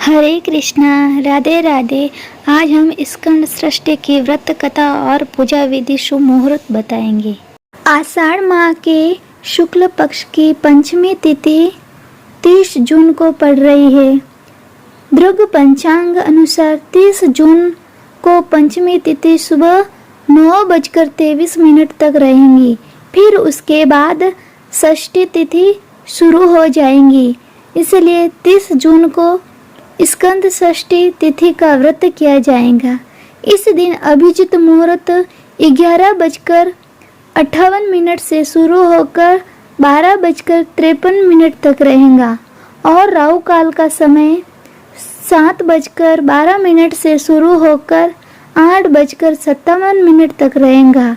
हरे कृष्णा, राधे राधे। आज हम स्कंद षष्ठी की व्रत कथा और पूजा विधि शुभ मुहूर्त बताएंगे। आषाढ़ माह के शुक्ल पक्ष की पंचमी तिथि 30 जून को पड़ रही है। भृगु पंचांग अनुसार 30 जून को पंचमी तिथि सुबह 9:23 तक रहेंगी। फिर उसके बाद षष्ठी तिथि शुरू हो जाएंगी। इसलिए 30 जून को स्कंद षष्ठी तिथि का व्रत किया जाएगा। इस दिन अभिजित मुहूर्त 11:58 से शुरू होकर 12:53 तक रहेगा और राहु काल का समय 7:12 से शुरू होकर 8:57 तक रहेगा।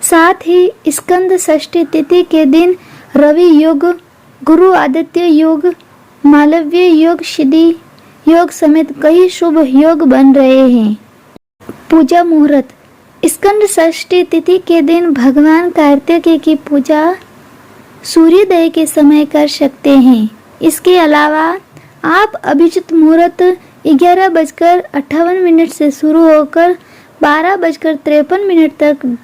साथ ही स्कंद षष्ठी तिथि के दिन रवि योग, गुरु आदित्य योग, मालव्य योग, सिद्धि योग समेत कई शुभ योग बन रहे हैं। पूजा मुहूर्त। स्कंद षष्ठी तिथि के दिन भगवान कार्तिकेय की पूजा सूर्योदय के समय कर सकते हैं। इसके अलावा आप अभिजित मुहूर्त 11:58 से शुरू होकर 12:53 तक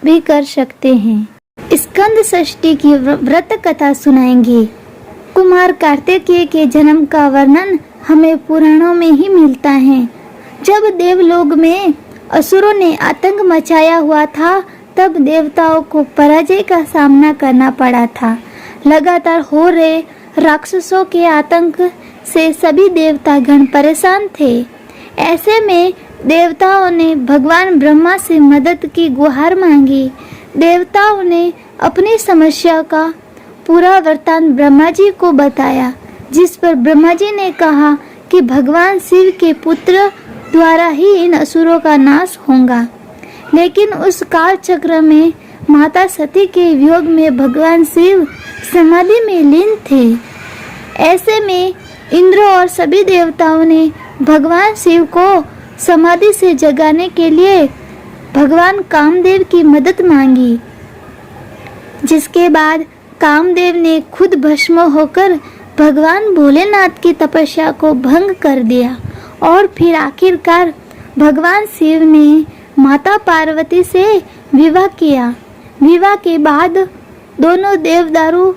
भी कर सकते हैं। स्कंद षष्ठी की व्रत कथा सुनाएंगे। कुमार कार्तिकेय के जन्म का वर्णन हमें पुराणों में ही मिलता है। जब देवलोक में असुरों ने आतंक मचाया हुआ था, तब देवताओं को पराजय का सामना करना पड़ा था। लगातार हो रहे राक्षसों के आतंक से सभी देवतागण परेशान थे। ऐसे में देवताओं ने भगवान ब्रह्मा से मदद की गुहार मांगी। देवताओं ने अपनी समस्या का पूरा वृत्तांत ब्रह्मा जी को बताया, जिस पर ब्रह्मा जी ने कहा कि भगवान शिव के पुत्र द्वारा ही इन असुरों का नाश होगा। लेकिन उस काल चक्र में माता सती के वियोग में भगवान शिव समाधि में लीन थे। ऐसे में इंद्र और सभी देवताओं ने भगवान शिव को समाधि से जगाने के लिए भगवान कामदेव की मदद मांगी, जिसके बाद कामदेव ने खुद भस्म होकर भगवान भोलेनाथ की तपस्या को भंग कर दिया और फिर आखिरकार भगवान शिव ने माता पार्वती से विवाह किया। विवाह के बाद दोनों देवदारू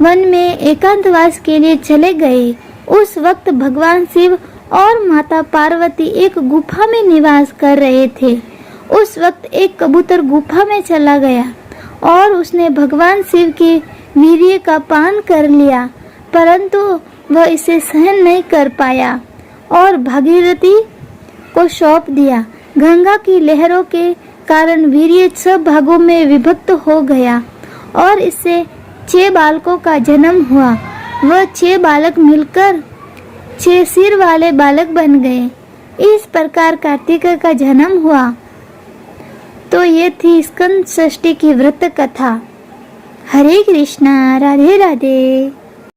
वन में एकांतवास के लिए चले गए। उस वक्त भगवान शिव और माता पार्वती एक गुफा में निवास कर रहे थे। उस वक्त एक कबूतर गुफा में चला गया और उसने भगवान शिव के वीर्य का पान कर लिया, परंतु वह इसे सहन नहीं कर पाया और भागीरथी को सौंप दिया। गंगा की लहरों के कारण वीर्य 6 भागों में विभक्त हो गया और इससे 6 बालकों का जन्म हुआ। वह 6 बालक मिलकर 6 सिर वाले बालक बन गए। इस प्रकार कार्तिकेय का जन्म हुआ। तो ये थी स्कंद षष्ठी की व्रत कथा। हरे कृष्णा, राधे राधे।